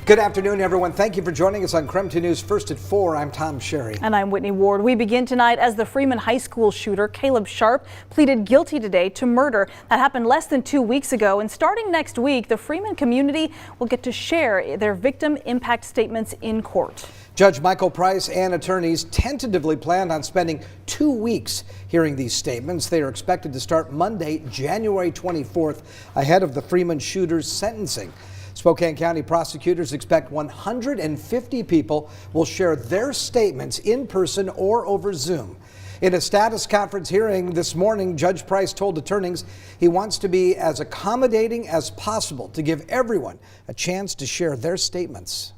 Good afternoon, everyone. Thank you for joining us on KREM 2 News First at 4. I'm Tom Sherry. And I'm Whitney Ward. We begin tonight as the Freeman High School shooter, Caleb Sharp, pleaded guilty today to murder. That happened less than 2 weeks ago. And starting next week, the Freeman community will get to share their victim impact statements in court. Judge Michael Price and attorneys tentatively planned on spending 2 weeks hearing these statements. They are expected to start Monday, January 24th, ahead of the Freeman shooter's sentencing. Spokane County prosecutors expect 150 people will share their statements in person or over Zoom. In a status conference hearing this morning, Judge Price told attorneys he wants to be as accommodating as possible to give everyone a chance to share their statements.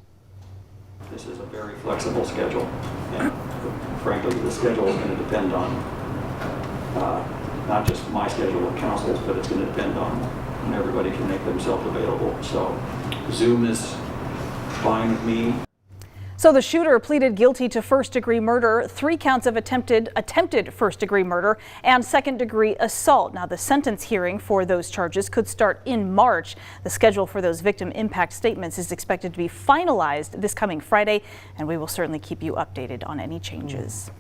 This is a very flexible schedule, and frankly, the schedule is going to depend on not just my schedule with councils, but it's going to depend on when everybody can make themselves available. So Zoom is fine with me. So the shooter pleaded guilty to first-degree murder, 3 counts of attempted first-degree murder, and second-degree assault. Now, the sentence hearing for those charges could start in March. The schedule for those victim impact statements is expected to be finalized this coming Friday, and we will certainly keep you updated on any changes.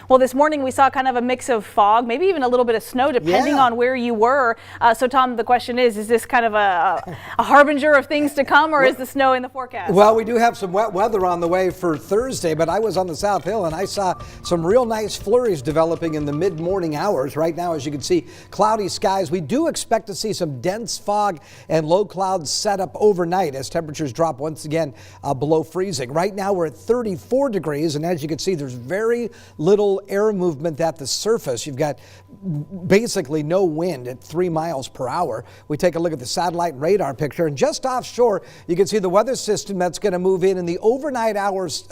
Well, this morning we saw kind of a mix of fog, maybe even a little bit of snow, depending on where you were. So, Tom, the question is this kind of a harbinger of things to come, or is the snow in the forecast? Well, we do have some wet weather on the way for Thursday, but I was on the South Hill and I saw some real nice flurries developing in the mid-morning hours. Right now, as you can see, cloudy skies. We do expect to see some dense fog and low clouds set up overnight as temperatures drop once again below freezing. Right now, we're at 34 degrees, and as you can see, there's very little air movement at the surface. You've got basically no wind at 3 miles per hour. We take a look at the satellite and radar picture, and just offshore you can see the weather system that's going to move in the overnight hours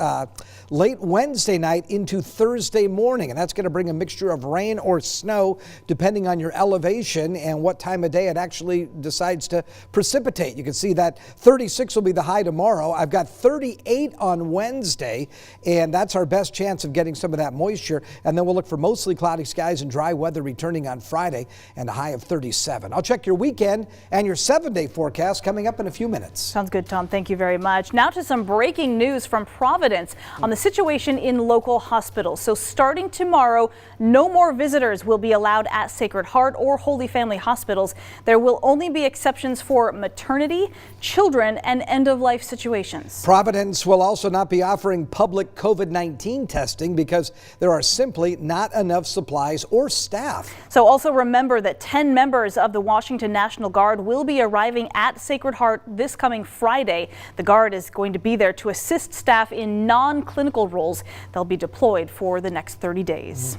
late Wednesday night into Thursday morning, and that's going to bring a mixture of rain or snow depending on your elevation and what time of day it actually decides to precipitate. You can see that 36 will be the high tomorrow. I've got 38 on Wednesday, and that's our best chance of getting some of that moisture. And then we'll look for mostly cloudy skies and dry weather returning on Friday and a high of 37. I'll check your weekend and your 7-day forecast coming up in a few minutes. Sounds good, Tom. Thank you very much. Now to some breaking news from Providence on the situation in local hospitals. So starting tomorrow, no more visitors will be allowed at Sacred Heart or Holy Family hospitals. There will only be exceptions for maternity, children, and end-of-life situations. Providence will also not be offering public COVID-19 testing because there are simply not enough supplies or staff. So also remember that 10 members of the Washington National Guard will be arriving at Sacred Heart this coming Friday. The Guard is going to be there to assist staff in non-clinical roles. They'll be deployed for the next 30 days.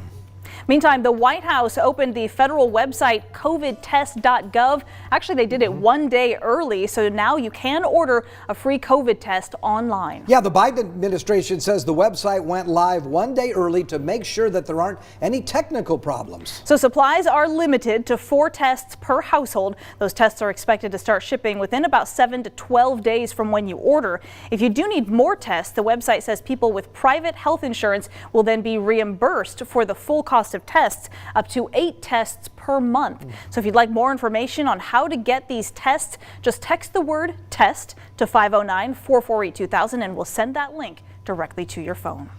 Meantime, the White House opened the federal website covidtest.gov. Actually, they did it 1 day early, so now you can order a free COVID test online. Yeah, the Biden administration says the website went live 1 day early to make sure that there aren't any technical problems. So supplies are limited to 4 tests per household. Those tests are expected to start shipping within about 7 to 12 days from when you order. If you do need more tests, the website says people with private health insurance will then be reimbursed for the full cost of tests, up to 8 tests per month. So if you'd like more information on how to get these tests, just text the word TEST to 509-448-2000 and we'll send that link directly to your phone.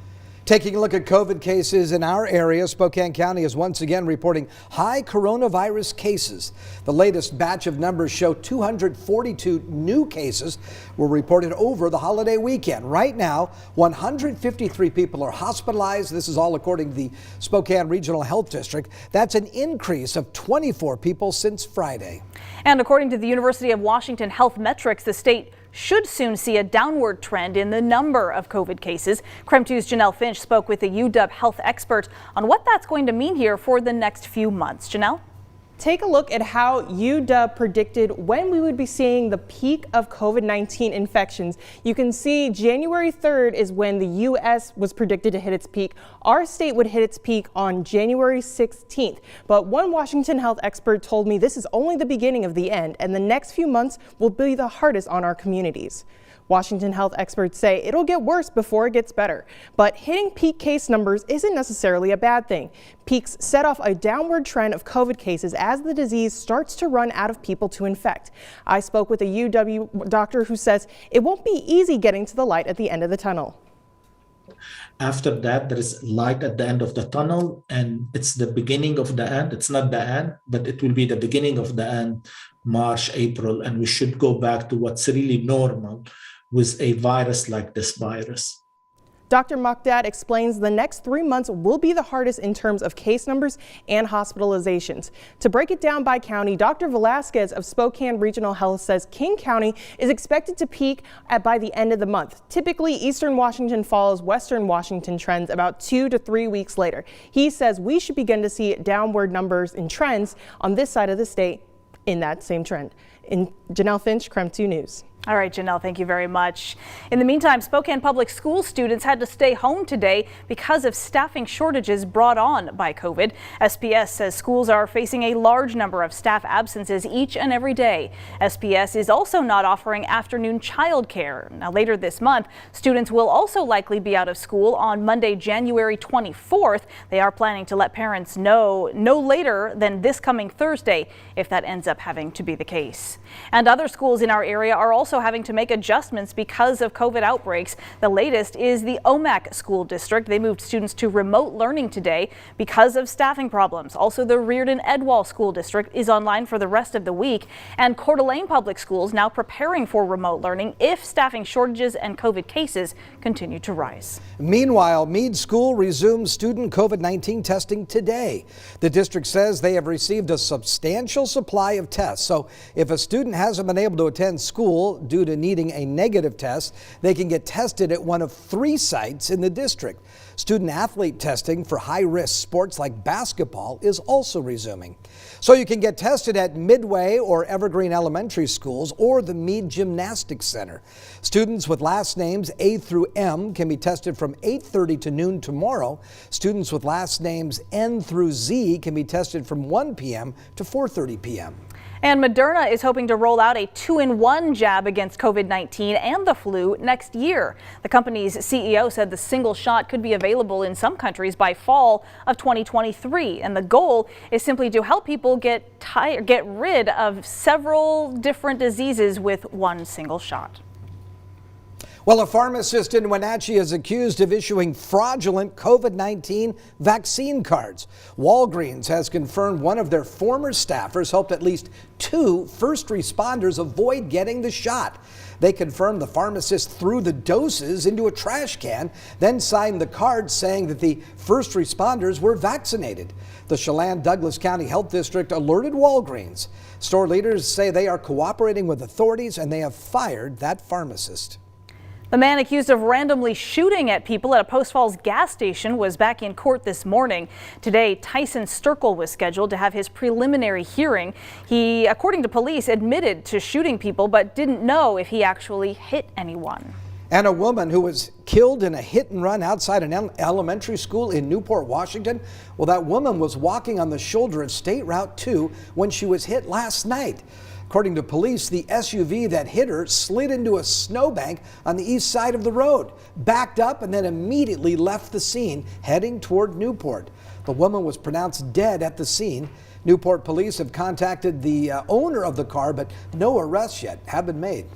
Taking a look at COVID cases in our area, Spokane County is once again reporting high coronavirus cases. The latest batch of numbers show 242 new cases were reported over the holiday weekend. Right now, 153 people are hospitalized. This is all according to the Spokane Regional Health District. That's an increase of 24 people since Friday. And according to the University of Washington Health Metrics, the state should soon see a downward trend in the number of COVID cases. KREM 2's Janelle Finch spoke with a UW health expert on what that's going to mean here for the next few months. Janelle? Take a look at how UW predicted when we would be seeing the peak of COVID-19 infections. You can see January 3rd is when the U.S. was predicted to hit its peak. Our state would hit its peak on January 16th. But one Washington health expert told me this is only the beginning of the end, and the next few months will be the hardest on our communities. Washington health experts say it'll get worse before it gets better. But hitting peak case numbers isn't necessarily a bad thing. Peaks set off a downward trend of COVID cases as the disease starts to run out of people to infect. I spoke with a UW doctor who says it won't be easy getting to the light at the end of the tunnel. After that, there is light at the end of the tunnel, and it's the beginning of the end. It's not the end, but it will be the beginning of the end, March, April, and we should go back to what's really normal with a virus like this virus. Dr. Mokdad explains the next 3 months will be the hardest in terms of case numbers and hospitalizations. To break it down by county, Dr. Velasquez of Spokane Regional Health says King County is expected to peak by the end of the month. Typically, Eastern Washington follows Western Washington trends about 2 to 3 weeks later. He says we should begin to see downward numbers in trends on this side of the state in that same trend. In Janelle Finch, KREM 2 News. All right, Janelle, thank you very much. In the meantime, Spokane Public School students had to stay home today because of staffing shortages brought on by COVID. SPS says schools are facing a large number of staff absences each and every day. SPS is also not offering afternoon childcare. Now, later this month, students will also likely be out of school on Monday, January 24th. They are planning to let parents know no later than this coming Thursday if that ends up having to be the case. And other schools in our area are also having to make adjustments because of COVID outbreaks. The latest is the Omak School District. They moved students to remote learning today because of staffing problems. Also, the Reardon-Edwall School District is online for the rest of the week. And Coeur d'Alene Public Schools now preparing for remote learning if staffing shortages and COVID cases continue to rise. Meanwhile, Meade School resumes student COVID-19 testing today. The district says they have received a substantial supply of tests. So if a student hasn't been able to attend school due to needing a negative test, they can get tested at one of 3 sites in the district. Student athlete testing for high-risk sports like basketball is also resuming. So you can get tested at Midway or Evergreen Elementary Schools or the Meade Gymnastics Center. Students with last names A through M can be tested from 8:30 to noon tomorrow. Students with last names N through Z can be tested from 1 p.m. to 4:30 p.m. And Moderna is hoping to roll out a 2-in-1 jab against COVID-19 and the flu next year. The company's CEO said the single shot could be available in some countries by fall of 2023. And the goal is simply to help people get rid of several different diseases with one single shot. Well, a pharmacist in Wenatchee is accused of issuing fraudulent COVID-19 vaccine cards. Walgreens has confirmed one of their former staffers helped at least 2 first responders avoid getting the shot. They confirmed the pharmacist threw the doses into a trash can, then signed the card saying that the first responders were vaccinated. The Chelan-Douglas County Health District alerted Walgreens. Store leaders say they are cooperating with authorities and they have fired that pharmacist. The man accused of randomly shooting at people at a Post Falls gas station was back in court this morning. Today, Tyson Sturkle was scheduled to have his preliminary hearing. He, according to police, admitted to shooting people but didn't know if he actually hit anyone. And a woman who was killed in a hit and run outside an elementary school in Newport, Washington. Well, that woman was walking on the shoulder of State Route 2 when she was hit last night. According to police, the SUV that hit her slid into a snowbank on the east side of the road, backed up, and then immediately left the scene, heading toward Newport. The woman was pronounced dead at the scene. Newport police have contacted the owner of the car, but no arrests yet have been made.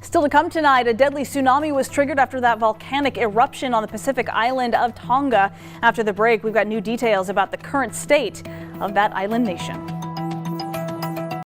Still to come tonight, a deadly tsunami was triggered after that volcanic eruption on the Pacific island of Tonga. After the break, we've got new details about the current state of that island nation.